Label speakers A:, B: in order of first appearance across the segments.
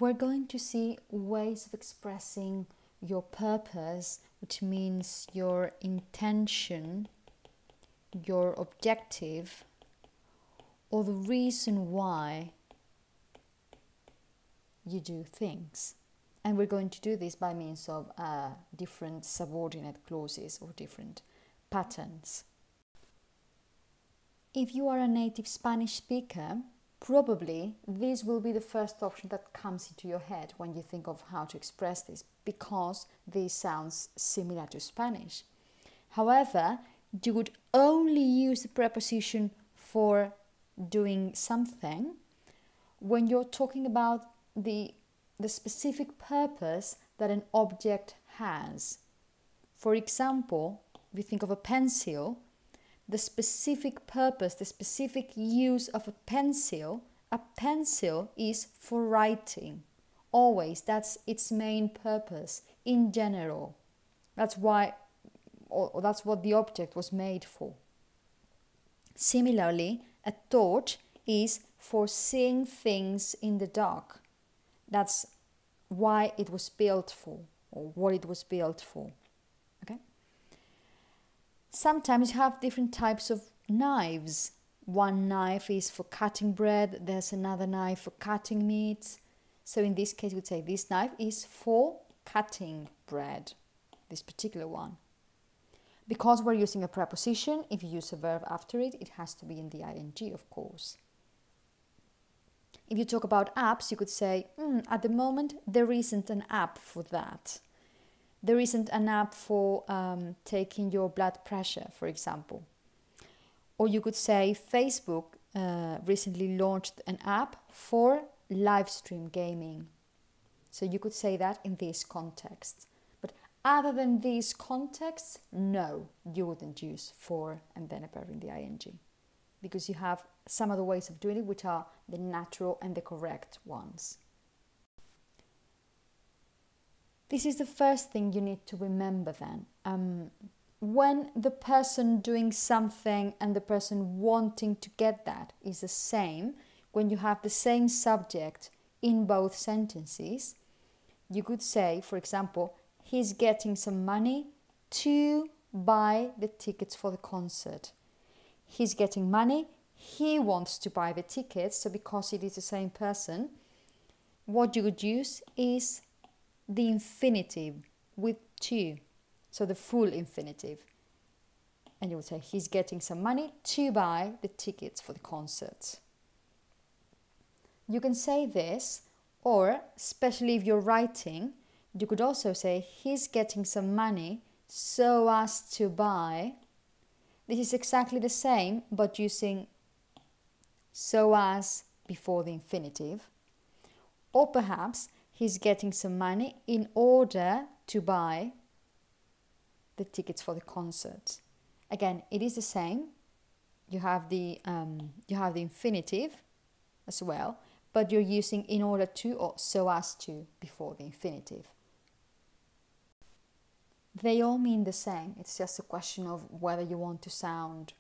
A: we're going to see ways of expressing your purpose, which means your intention, your objective, or the reason why you do things. And we're going to do this by means of different subordinate clauses or different patterns. If you are a native Spanish speaker, probably this will be the first option that comes into your head when you think of how to express this, because this sounds similar to Spanish. However, you would only use the preposition for doing something when you're talking about the specific purpose that an object has. For example, if you think of a pencil, the specific purpose, the specific use of a pencil is for writing. Always, that's its main purpose in general. That's why, or that's what the object was made for. Similarly, a torch is for seeing things in the dark. That's why it was built for, or what it was built for. Okay? Sometimes you have different types of knives. One knife is for cutting bread, there's another knife for cutting meat. So in this case, we'd say this knife is for cutting bread, this particular one. Because we're using a preposition, if you use a verb after it, it has to be in the ing, of course. If you talk about apps, you could say, at the moment, there isn't an app for that. There isn't an app for taking your blood pressure, for example. Or you could say Facebook recently launched an app for live stream gaming. So you could say that in this context. But other than these contexts, no, you wouldn't use for and then a verb in the ing. Because you have some other ways of doing it, which are the natural and the correct ones. This is the first thing you need to remember then. When the person doing something and the person wanting to get that is the same, when you have the same subject in both sentences, you could say, for example, he's getting some money to buy the tickets for the concert. He's getting money, he wants to buy the tickets, so because it is the same person, what you would use is the infinitive with to, so the full infinitive. And you would say, he's getting some money to buy the tickets for the concert. You can say this, or especially if you're writing, you could also say, he's getting some money so as to buy. This is exactly the same, but using so as before the infinitive. Or perhaps, he's getting some money in order to buy the tickets for the concert. Again, it is the same. You have the infinitive as well, but you're using in order to or so as to before the infinitive. They all mean the same. It's just a question of whether you want to sound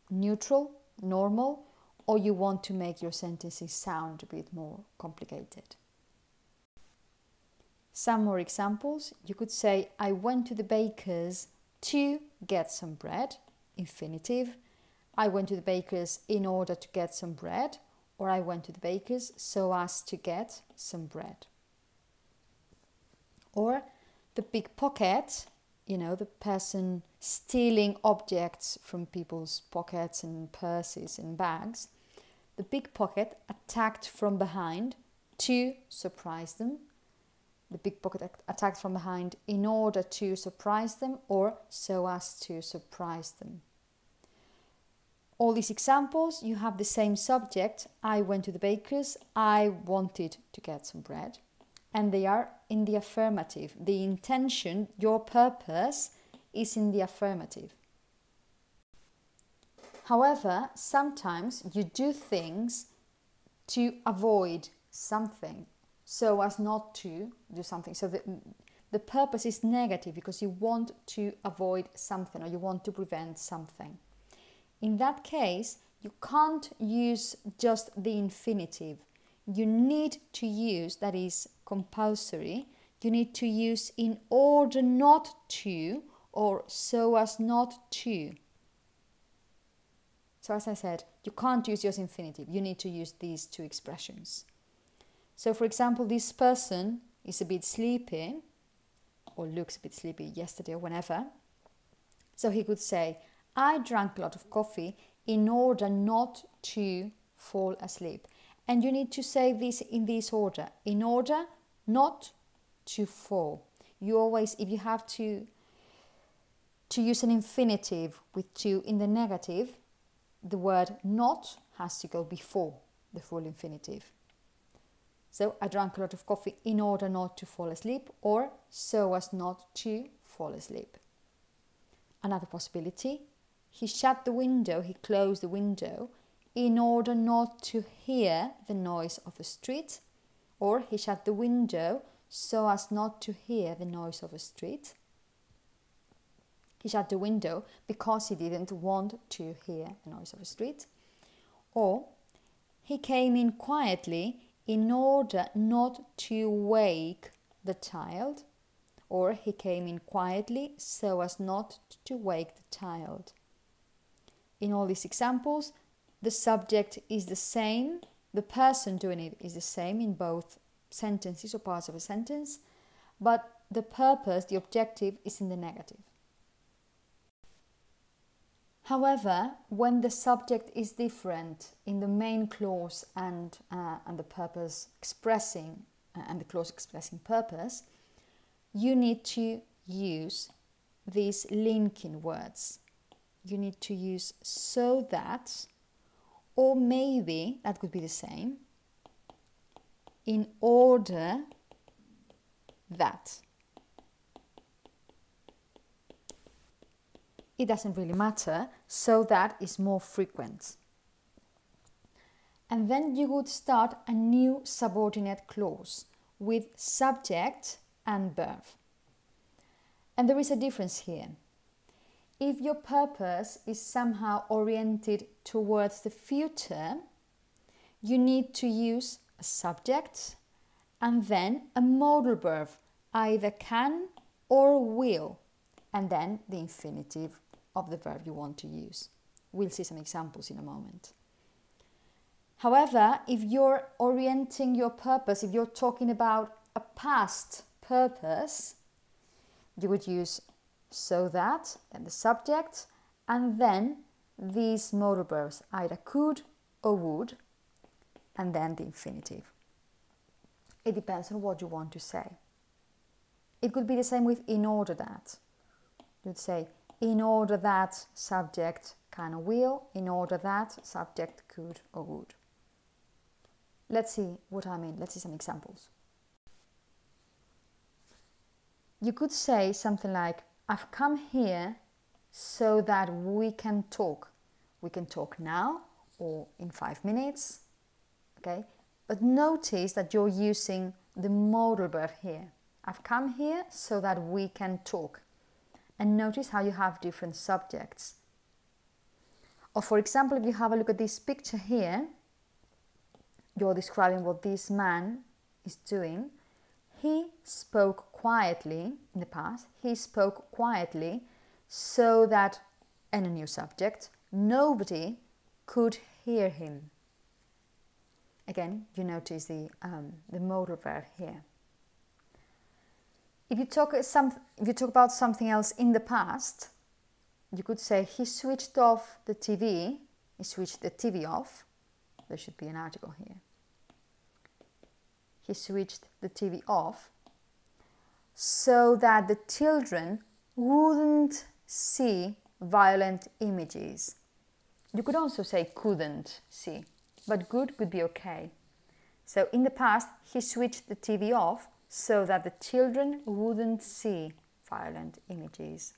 A: neutral, normal, or you want to make your sentences sound a bit more complicated. Some more examples. You could say, I went to the baker's to get some bread, infinitive. I went to the baker's in order to get some bread, or I went to the baker's so as to get some bread. Or the pickpocket, the person stealing objects from people's pockets and purses and bags. The pickpocket attacked from behind to surprise them. The pickpocket attacked from behind in order to surprise them or so as to surprise them. All these examples, you have the same subject. I went to the baker's, I wanted to get some bread. And they are in the affirmative. The intention, your purpose, is in the affirmative. However, sometimes you do things to avoid something, so as not to do something. So the purpose is negative because you want to avoid something or you want to prevent something. In that case, you can't use just the infinitive. you need to use, that is compulsory, you need to use in order not to or so as not to. So as I said, you can't use just infinitive. You need to use these two expressions. So for example, this person is a bit sleepy or looks a bit sleepy yesterday or whenever. So he could say, I drank a lot of coffee in order not to fall asleep. And you need to say this in this order, in order not to fall. You always, if you have to use an infinitive with to in the negative, the word not has to go before the full infinitive. So I drank a lot of coffee in order not to fall asleep, or so as not to fall asleep. Another possibility, he shut the window, he closed the window in order not to hear the noise of the street, or he shut the window so as not to hear the noise of a street. He shut the window because he didn't want to hear the noise of a street. Or he came in quietly in order not to wake the child. Or he came in quietly so as not to wake the child. In all these examples, the subject is the same, the person doing it is the same in both sentences or parts of a sentence, but the purpose, the objective, is in the negative. However, when the subject is different in the main clause and the purpose expressing and the clause expressing purpose, you need to use these linking words. You need to use so that, or maybe that could be the same, in order that. It doesn't really matter, so that is more frequent. And then you would start a new subordinate clause with subject and verb. And there is a difference here. If your purpose is somehow oriented towards the future, you need to use a subject and then a modal verb, either can or will, and then the infinitive of the verb you want to use. We'll see some examples in a moment. However, if you're orienting your purpose, if you're talking about a past purpose, you would use so that, then the subject, and then these modal verbs, either could or would, and then the infinitive. It depends on what you want to say. It could be the same with in order that. You'd say, in order that subject can or will, in order that subject could or would. Let's see what I mean. Let's see some examples. You could say something like, I've come here so that we can talk. We can talk now or in 5 minutes, okay? But notice that you're using the modal verb here. I've come here so that we can talk. And notice how you have different subjects. Or for example, if you have a look at this picture here, you're describing what this man is doing. He spoke quietly in the past. He spoke quietly so that, and a new subject, nobody could hear him. Again, you notice the modal verb here. If you talk about something else in the past, you could say he switched off the TV. He switched the TV off. There should be an article here. He switched the TV off so that the children wouldn't see violent images. You could also say couldn't see, but could be okay. So in the past, he switched the TV off so that the children wouldn't see violent images.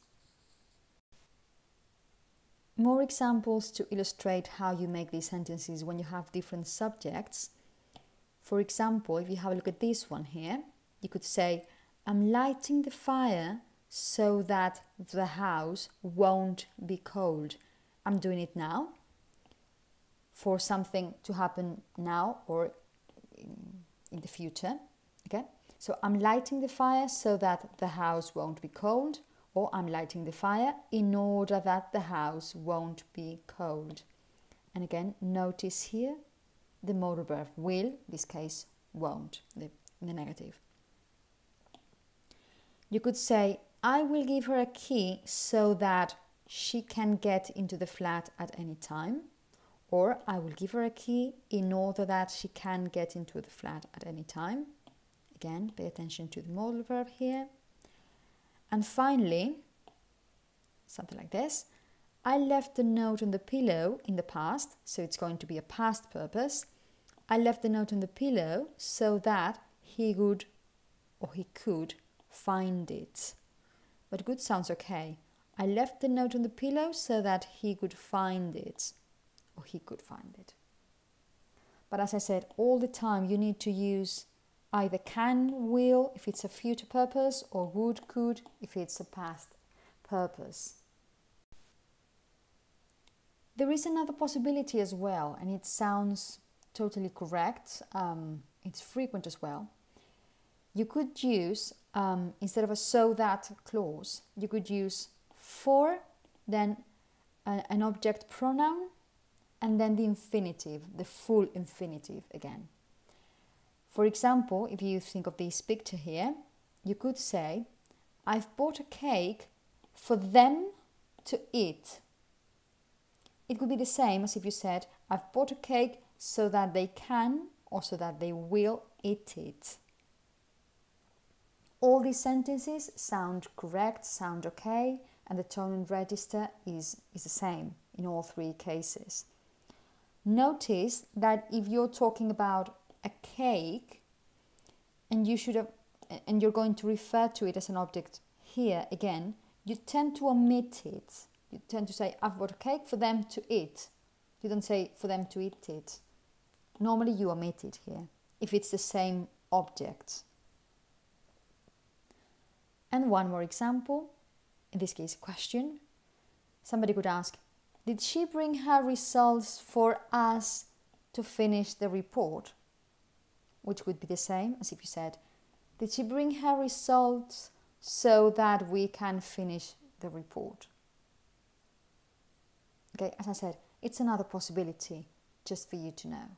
A: More examples to illustrate how you make these sentences when you have different subjects. For example, if you have a look at this one here, you could say, I'm lighting the fire so that the house won't be cold. I'm doing it now for something to happen now, or in the future. Okay, so I'm lighting the fire so that the house won't be cold, or I'm lighting the fire in order that the house won't be cold. And again, notice here the modal verb will, in this case won't, the negative. You could say, I will give her a key so that she can get into the flat at any time. Or I will give her a key in order that she can get into the flat at any time. Again, pay attention to the modal verb here. And finally, something like this. I left the note on the pillow in the past, so it's going to be a past purpose. I left the note on the pillow so that he would or he could find it. But good sounds okay. I left the note on the pillow so that he could find it, or he could find it. But as I said, all the time you need to use either can, will, if it's a future purpose, or would, could, if it's a past purpose. There is another possibility as well, and it sounds totally correct. It's frequent as well. You could use, instead of a so that clause, you could use for, then an object pronoun, and then the infinitive, the full infinitive again. For example, if you think of this picture here, you could say, I've bought a cake for them to eat. It could be the same as if you said, I've bought a cake so that they can or so that they will eat it. All these sentences sound correct, sound okay, and the tone and register is the same in all three cases. Notice that if you're talking about a cake and you're going to refer to it as an object here again, you tend to omit it. You tend to say, I've bought a cake for them to eat. You don't say for them to eat it. Normally you omit it here if it's the same object. And one more example, in this case a question. Somebody could ask, did she bring her results for us to finish the report? Which would be the same as if you said, did she bring her results so that we can finish the report? Okay, as I said, it's another possibility just for you to know.